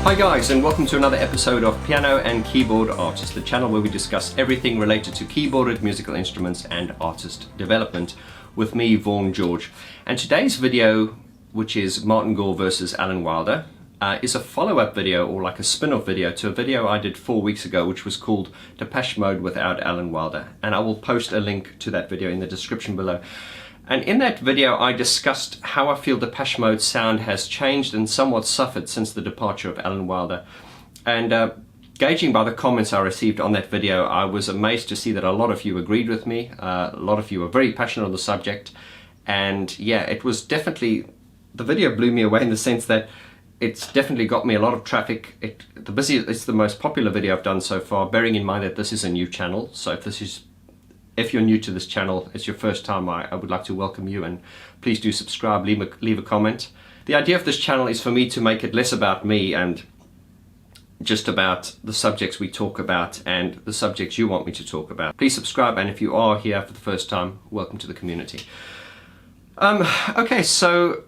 Hi guys, and welcome to another episode of Piano and Keyboard Artist, the channel where we discuss everything related to keyboarded musical instruments and artist development with me, Vaughan George. And today's video, which is Martin Gore versus Alan Wilder, is a follow-up video, or like a spin-off video, to a video I did 4 weeks ago, which was called Depeche Mode without Alan Wilder. And I will post a link to that video in the description below. And in that video I discussed how I feel Depeche Mode's sound has changed and somewhat suffered since the departure of Alan Wilder. And gauging by the comments I received on that video, I was amazed to see that a lot of you agreed with me. A lot of you were very passionate on the subject. And yeah, it was definitely, the video blew me away in the sense that it's definitely got me a lot of traffic. It's the most popular video I've done so far, bearing in mind that this is a new channel. So if you're new to this channel, it's your first time, I would like to welcome you, and please do subscribe, leave a comment. The idea of this channel is for me to make it less about me and just about the subjects we talk about and the subjects you want me to talk about. Please subscribe, and if you are here for the first time, welcome to the community. Okay, so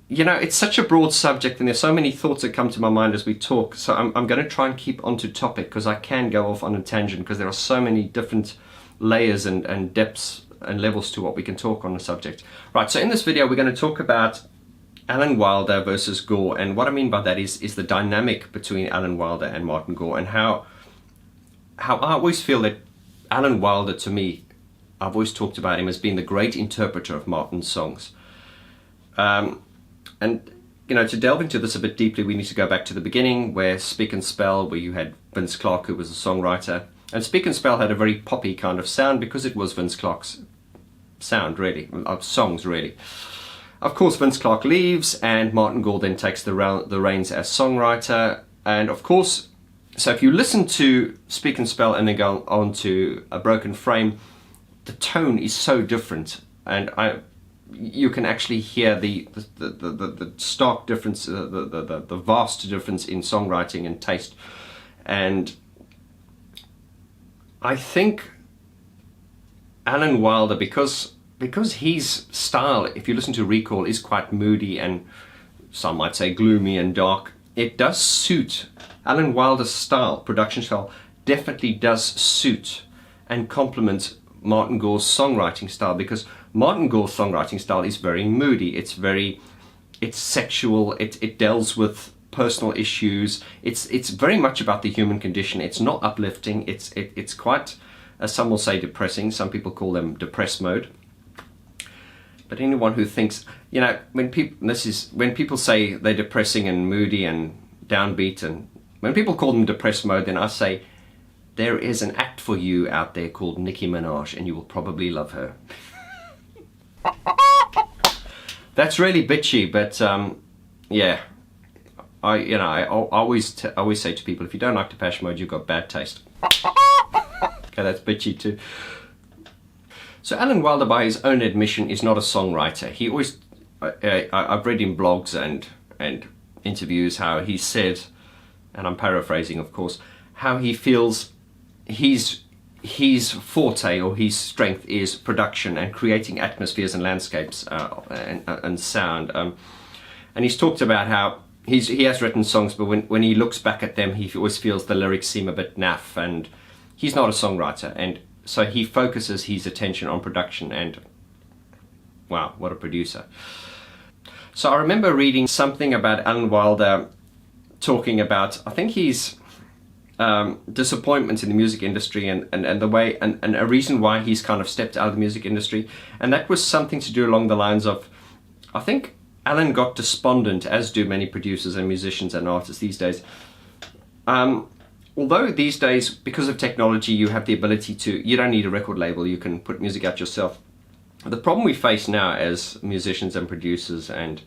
you know, it's such a broad subject and there's so many thoughts that come to my mind as we talk, so I'm going to try and keep onto topic, because I can go off on a tangent because there are so many different layers and depths and levels to what we can talk on the subject. Right, so in this video we're going to talk about Alan Wilder versus Gore, and what I mean by that is the dynamic between Alan Wilder and Martin Gore, and how I always feel that Alan Wilder, to me, I've always talked about him as being the great interpreter of Martin's songs. And you know, to delve into this a bit deeply, we need to go back to the beginning, where Speak and Spell, where you had Vince Clarke, who was a songwriter. And Speak and Spell had a very poppy kind of sound because it was Vince Clarke's sound, really, of songs, really. Of course, Vince Clarke leaves, and Martin Gore then takes the reins as songwriter. And of course, so if you listen to Speak and Spell and then go on to A Broken Frame, the tone is so different, and you can actually hear the stark difference, the vast difference in songwriting and taste. And I think Alan Wilder, because his style, if you listen to Recall, is quite moody and some might say gloomy and dark, it does suit Alan Wilder's style, production style, definitely does suit and complement Martin Gore's songwriting style, because Martin Gore's songwriting style is very moody, it's sexual, it deals with personal issues, it's very much about the human condition. It's not uplifting, it's quite, as some will say, depressing. Some people call them depressed mode. But anyone who thinks, you know, when people say they're depressing and moody and downbeat, and when people call them depressed mode, then I say there is an act for you out there called Nicki Minaj, and you will probably love her. That's really bitchy, but yeah. I always say to people, if you don't like Depeche Mode, you've got bad taste. Okay, that's bitchy too. So Alan Wilder, by his own admission, is not a songwriter. He always, I've read in blogs and interviews how he said, and I'm paraphrasing of course, how he feels his forte or his strength is production and creating atmospheres and landscapes and sound. And he's talked about how he has written songs, but when he looks back at them, he always feels the lyrics seem a bit naff, and he's not a songwriter, and so he focuses his attention on production, and wow, what a producer. So I remember reading something about Alan Wilder talking about, I think his disappointments in the music industry and the way, and a reason why he's kind of stepped out of the music industry, and that was something to do along the lines of, I think Alan got despondent, as do many producers and musicians and artists these days. Although these days, because of technology, you have the ability to, you don't need a record label, you can put music out yourself. The problem we face now as musicians and producers, and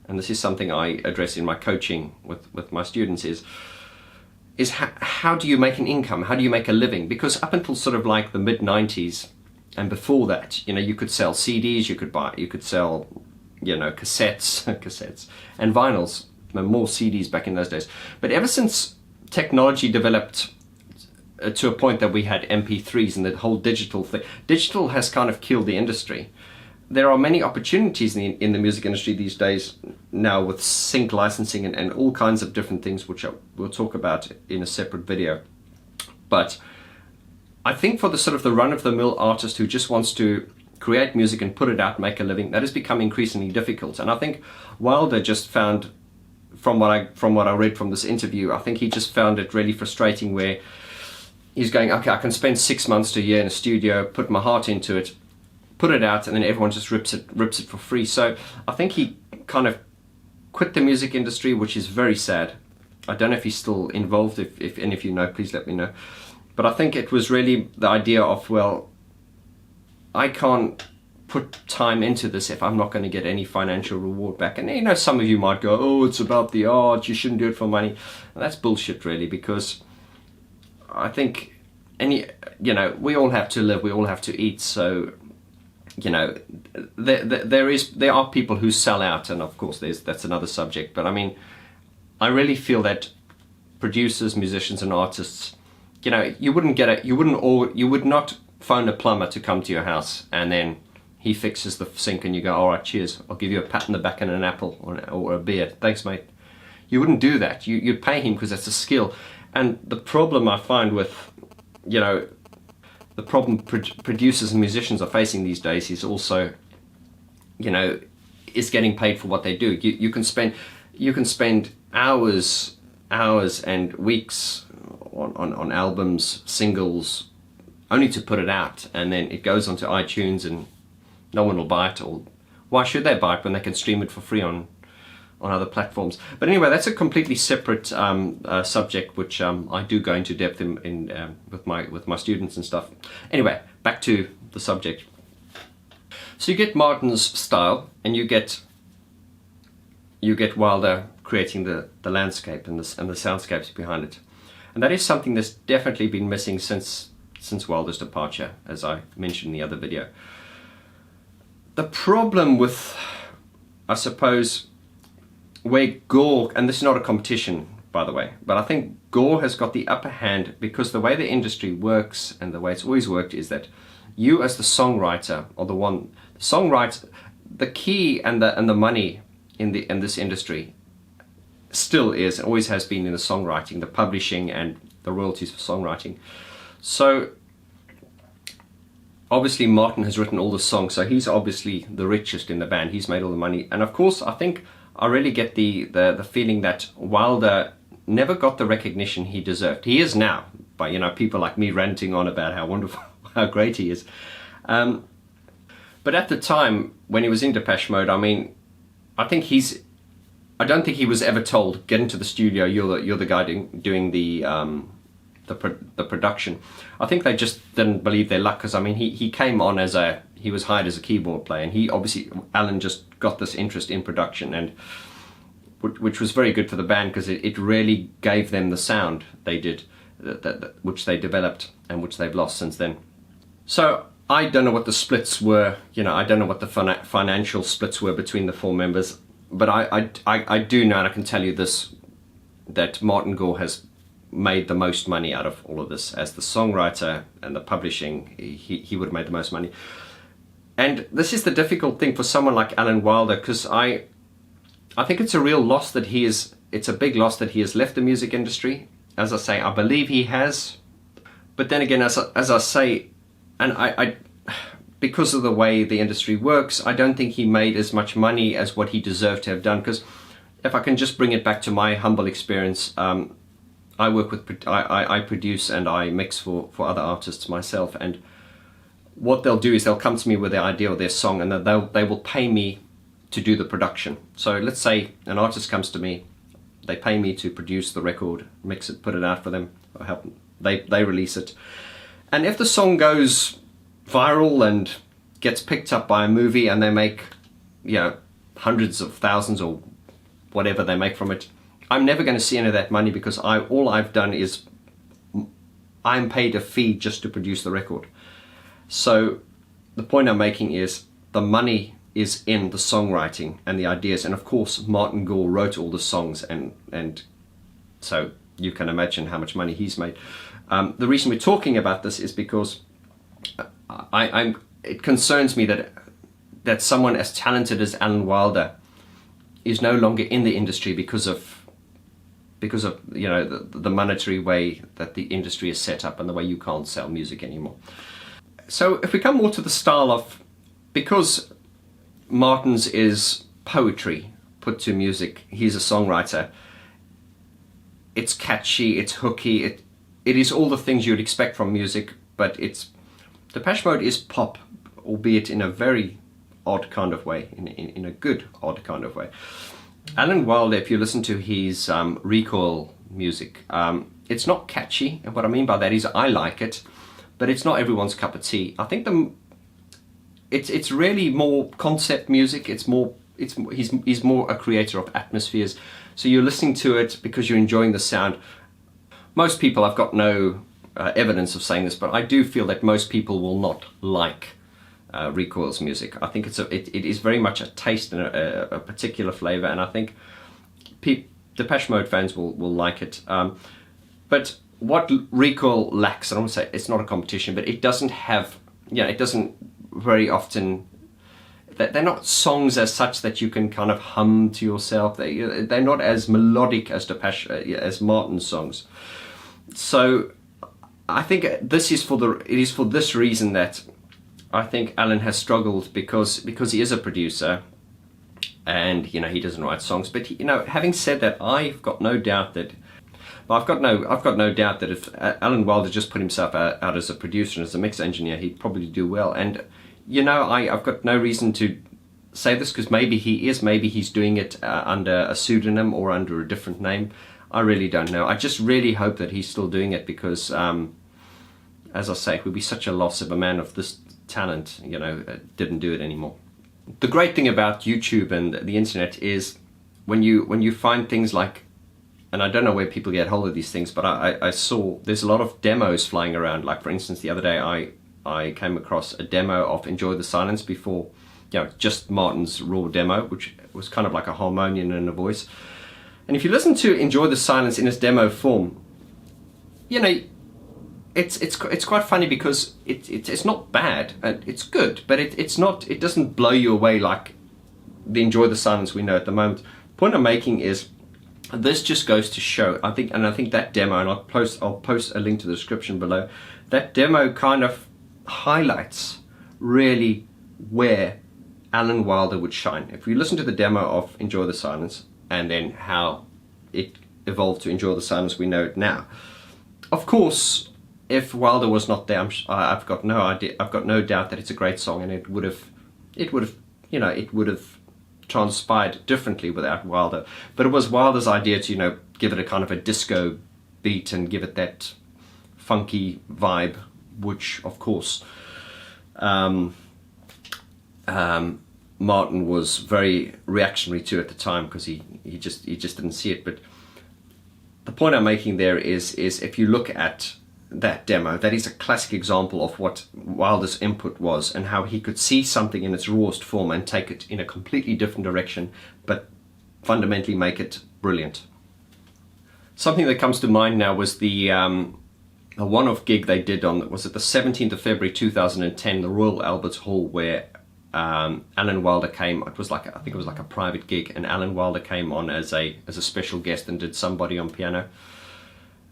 this is something I address in my coaching with my students, is how do you make an income? How do you make a living? Because up until sort of like the mid-90s and before that, you know, you could sell CDs, you could sell, you know, cassettes and vinyls, more CDs back in those days. But ever since technology developed to a point that we had MP3s and the whole digital thing, digital has kind of killed the industry. there are many opportunities in the music industry these days now with sync licensing and all kinds of different things, which we'll talk about in a separate video. But I think for the sort of the run-of-the-mill artist who just wants to create music and put it out, make a living, that has become increasingly difficult. And I think Wilder just found, from what I read from this interview, I think he just found it really frustrating, where he's going, okay, I can spend 6 months to a year in a studio, put my heart into it, put it out, and then everyone just rips it for free. So I think he kind of quit the music industry, which is very sad. I don't know if he's still involved. If any of you know, please let me know. But I think it was really the idea of, well, I can't put time into this if I'm not going to get any financial reward back. And you know, some of you might go, oh, it's about the art, you shouldn't do it for money. And that's bullshit, really, because I think we all have to live, we all have to eat. So there are people who sell out, and of course that's another subject. But I mean, I really feel that producers, musicians, and artists, you would not phone a plumber to come to your house and then he fixes the sink and you go, all right, cheers, I'll give you a pat on the back and an apple or a beer, thanks mate. You wouldn't do that. You'd pay him because that's a skill. And the problem I find with, the problem producers and musicians are facing these days is also, is getting paid for what they do. You can spend hours and weeks on albums, singles, only to put it out, and then it goes onto iTunes and no one will buy it. Or why should they buy it when they can stream it for free on other platforms? But anyway, that's a completely separate subject, which I do go into depth in with my students and stuff. Anyway, back to the subject. So you get Martin's style, and you get Wilder creating the landscape and the soundscapes behind it, and that is something that's definitely been missing since Wilder's departure, as I mentioned in the other video. The problem with, I suppose, where Gore, and this is not a competition by the way, but I think Gore has got the upper hand, because the way the industry works and the way it's always worked is that you as the songwriter are the key and the money in this industry still is and always has been in the songwriting, the publishing and the royalties for songwriting. So obviously Martin has written all the songs, so he's obviously the richest in the band. He's made all the money, and of course I think I really get the feeling that Wilder never got the recognition he deserved. He is now, by people like me ranting on about how wonderful, how great he is. But at the time when he was in Depeche Mode, I mean, I don't think he was ever told, get into the studio, you're the guy doing the production. I think they just didn't believe their luck, because I mean he came on he was hired as a keyboard player, and Alan just got this interest in production, and which was very good for the band, because it really gave them the sound they did, which they developed and which they've lost since then. So I don't know what the splits were, I don't know what the financial splits were between the four members, but I do know, and I can tell you this, that Martin Gore has made the most money out of all of this. As the songwriter and the publishing, he would have made the most money. And this is the difficult thing for someone like Alan Wilder, because I think it's a real loss that it's a big loss that he has left the music industry. As I say, I believe he has, but then again, as I say, and I because of the way the industry works, I don't think he made as much money as what he deserved to have done. Because if I can just bring it back to my humble experience, I produce and I mix for other artists myself, and what they'll do is they'll come to me with their idea or their song, and they will pay me to do the production. So let's say an artist comes to me, they pay me to produce the record, mix it, put it out for them, or help them. They release it, and if the song goes viral and gets picked up by a movie, and they make hundreds of thousands or whatever they make from it, I'm never going to see any of that money, because all I've done is I'm paid a fee just to produce the record. So the point I'm making is the money is in the songwriting and the ideas, and of course Martin Gore wrote all the songs, and so you can imagine how much money he's made. The reason we're talking about this is because it concerns me that that someone as talented as Alan Wilder is no longer in the industry because of the monetary way that the industry is set up and the way you can't sell music anymore. So if we come more to the style of, because Martin's is poetry put to music, he's a songwriter, it's catchy, it's hooky, it is all the things you'd expect from music, but Depeche Mode is pop, albeit in a very odd kind of way, in a good odd kind of way. Alan Wilder, if you listen to his Recoil music, it's not catchy, and what I mean by that is I like it, but it's not everyone's cup of tea. I think it's really more concept music. He's more a creator of atmospheres. So you're listening to it because you're enjoying the sound. Most people, I've got no evidence of saying this, but I do feel that most people will not like Recoil's music. I think it is very much a taste and a particular flavor, and I think Depeche Mode fans will like it. But what Recoil lacks, I don't want to say it's not a competition, but it doesn't have, it doesn't very often, they're not songs as such that you can kind of hum to yourself. They're not as melodic as as Martin's songs. So I think it is for this reason that I think Alan has struggled, because he is a producer and he doesn't write songs. But having said that, I've got no doubt that if Alan Wilder just put himself out as a producer and as a mix engineer, he'd probably do well. And I've got no reason to say this, because maybe he's doing it under a pseudonym or under a different name. I really don't know. I just really hope that he's still doing it, because as I say, it would be such a loss if a man of this talent didn't do it anymore. The great thing about YouTube and the internet is when you find things like, and I don't know where people get hold of these things, but I saw there's a lot of demos flying around. Like, for instance, the other day I came across a demo of Enjoy the Silence before, just Martin's raw demo, which was kind of like a harmonium and a voice. And if you listen to Enjoy the Silence in its demo form, it's quite funny, because it's not bad, it's good, but it doesn't blow you away like the Enjoy the Silence we know at the moment. The point I'm making is, this just goes to show, I think that demo, and I'll post a link to the description below, that demo kind of highlights really where Alan Wilder would shine. If you listen to the demo of Enjoy the Silence and then how it evolved to Enjoy the Silence we know it now, of course, if Wilder was not there, I've got no doubt that it's a great song, and it would have transpired differently without Wilder. But it was Wilder's idea to give it a kind of a disco beat and give it that funky vibe, which of course Martin was very reactionary to at the time, because he just didn't see it. But the point I'm making there is if you look at that demo, that is a classic example of what Wilder's input was, and how he could see something in its rawest form and take it in a completely different direction, but fundamentally make it brilliant. Something that comes to mind now was the a one-off gig they did on, was it the 17th of February 2010, the Royal Albert Hall, where Alan Wilder came. I think it was like a private gig, and Alan Wilder came on as a special guest and did Somebody on piano.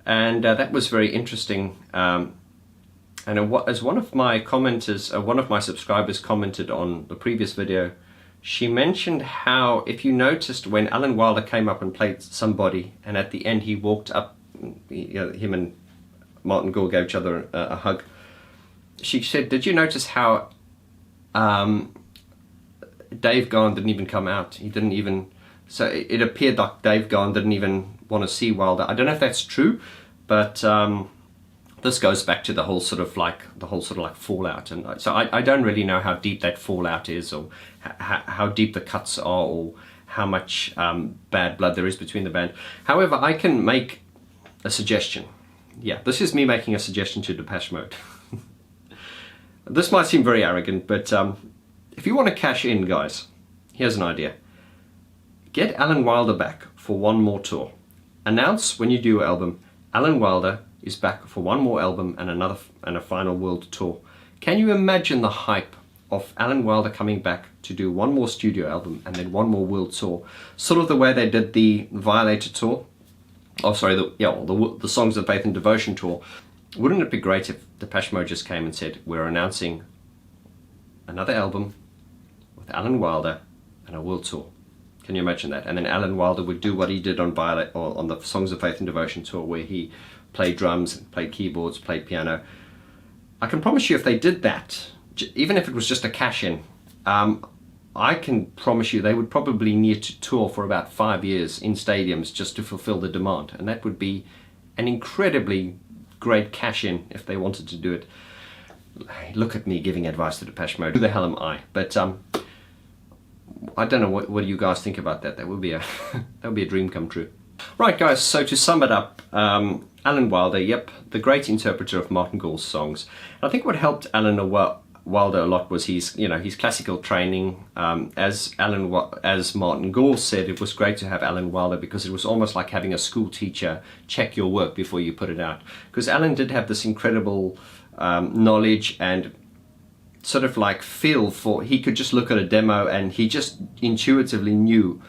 And that was very interesting. And as one of my commenters, one of my subscribers commented on the previous video, she mentioned how, if you noticed, when Alan Wilder came up and played Somebody, and at the end he walked up, him and Martin Gore gave each other a hug. She said, "Did you notice how Dave Garn didn't even come out? He didn't even." So it appeared like Dave Garn didn't even want to see Wilder. I don't know if that's true, but this goes back to the whole sort of like fallout, and so I don't really know how deep that fallout is, or how deep the cuts are, or how much bad blood there is between the band. However, I can make a suggestion. Yeah, this is me making a suggestion to Depeche Mode. This might seem very arrogant, but if you want to cash in, guys, here's an idea. Get Alan Wilder back for one more tour. Announce when you do your album, Alan Wilder is back for one more album and a final world tour. Can you imagine the hype of Alan Wilder coming back to do one more studio album and then one more world tour, sort of the way they did the Violator tour. Oh, sorry, the Songs of Faith and Devotion tour. Wouldn't it be great if Depeche Mode just came and said, we're announcing another album with Alan Wilder and a world tour? Can you imagine that? And then Alan Wilder would do what he did on on the Songs of Faith and Devotion tour, where he played drums, played keyboards, played piano. I can promise you, if they did that, even if it was just a cash-in, I can promise you they would probably need to tour for about 5 years in stadiums just to fulfill the demand. And that would be an incredibly great cash-in if they wanted to do it. Look at me giving advice to Depeche Mode. Who the hell am I? But I don't know, what do you guys think about that? That would be a that would be a dream come true. Right, guys, so to sum it up, Alan Wilder, yep, the great interpreter of Martin Gore's songs. And I think what helped Alan Wilder a lot was his classical training. As Martin Gore said, it was great to have Alan Wilder because it was almost like having a school teacher check your work before you put it out. Because Alan did have this incredible knowledge and sort of like feel for, he could just look at a demo and he just intuitively knew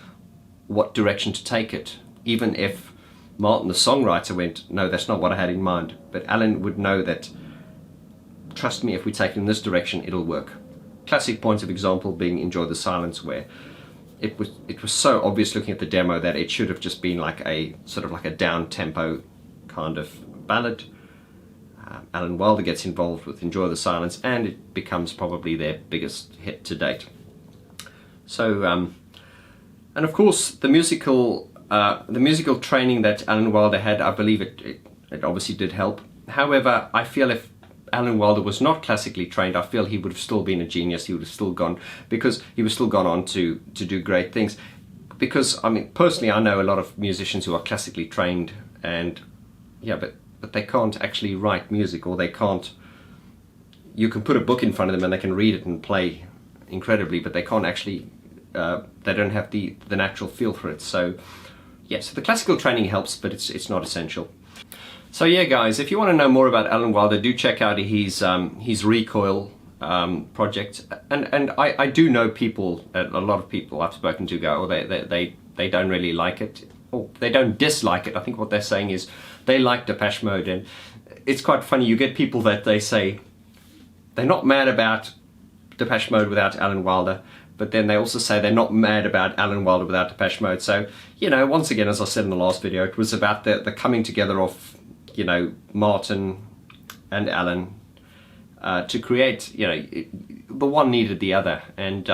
what direction to take it. Even if Martin, the songwriter, went, no, that's not what I had in mind. But Alan would know that, trust me, if we take it in this direction, it'll work. Classic point of example being Enjoy the Silence, where it was so obvious looking at the demo that it should have just been like a sort of like a down-tempo kind of ballad. Alan Wilder gets involved with Enjoy the Silence and it becomes probably their biggest hit to date. So, and of course the musical training that Alan Wilder had, I believe it obviously did help. However, I feel if Alan Wilder was not classically trained, I feel he would have still been a genius. He would have still gone, because he was still gone on to do great things. Because, I mean, personally, I know a lot of musicians who are classically trained and, yeah, but they can't actually write music, or they can't, you can put a book in front of them and they can read it and play incredibly, but they can't actually, they don't have the natural feel for it. So, yeah, so the classical training helps, but it's not essential. So yeah, guys, if you want to know more about Alan Wilder, do check out his Recoil project. And I do know people, a lot of people I've spoken to go, they don't really like it, or they don't dislike it. I think what they're saying is they like Depeche Mode, and it's quite funny. You get people that they say they're not mad about Depeche Mode without Alan Wilder, but then they also say they're not mad about Alan Wilder without Depeche Mode. So, you know, once again, as I said in the last video, it was about the coming together of, you know, Martin and Alan to create, you know, the one needed the other. And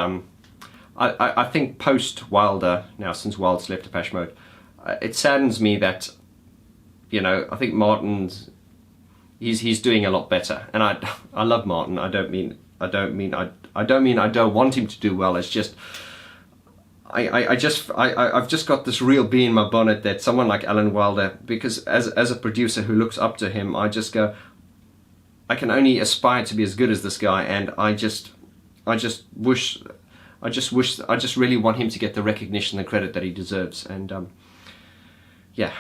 I think post Wilder, now since Wilder's left Depeche Mode, it saddens me that, you know, I think Martin's, he's doing a lot better. And I love Martin. I don't mean I don't want him to do well. It's just I've just got this real bee in my bonnet that someone like Alan Wilder, because as a producer who looks up to him, I just go, I can only aspire to be as good as this guy, and I just really want him to get the recognition and credit that he deserves. And yeah,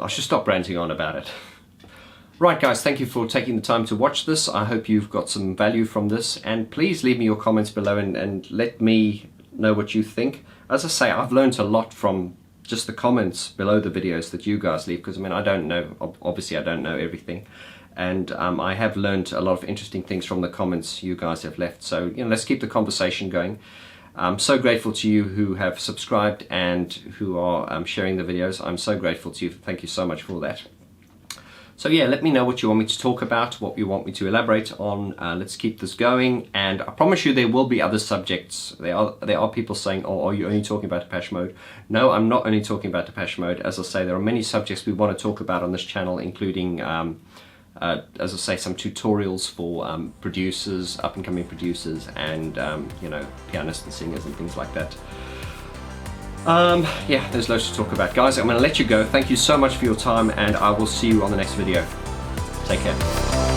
I should stop ranting on about it. Right, guys, thank you for taking the time to watch this. I hope you've got some value from this, and please leave me your comments below and let me know what you think. As I say, I've learned a lot from just the comments below the videos that you guys leave, because I mean, I don't know, obviously I don't know everything, and I have learned a lot of interesting things from the comments you guys have left. So, you know, let's keep the conversation going. I'm so grateful to you who have subscribed and who are sharing the videos. I'm so grateful to you. Thank you so much for that. So yeah, let me know what you want me to talk about, what you want me to elaborate on. Let's keep this going, and I promise you there will be other subjects. There are people saying, oh, are you only talking about Depeche Mode? No, I'm not only talking about Depeche Mode. As I say, there are many subjects we want to talk about on this channel, including, as I say, some tutorials for producers, up-and-coming producers, and you know, pianists and singers and things like that. Yeah, there's loads to talk about. Guys, I'm going to let you go. Thank you so much for your time, and I will see you on the next video. Take care.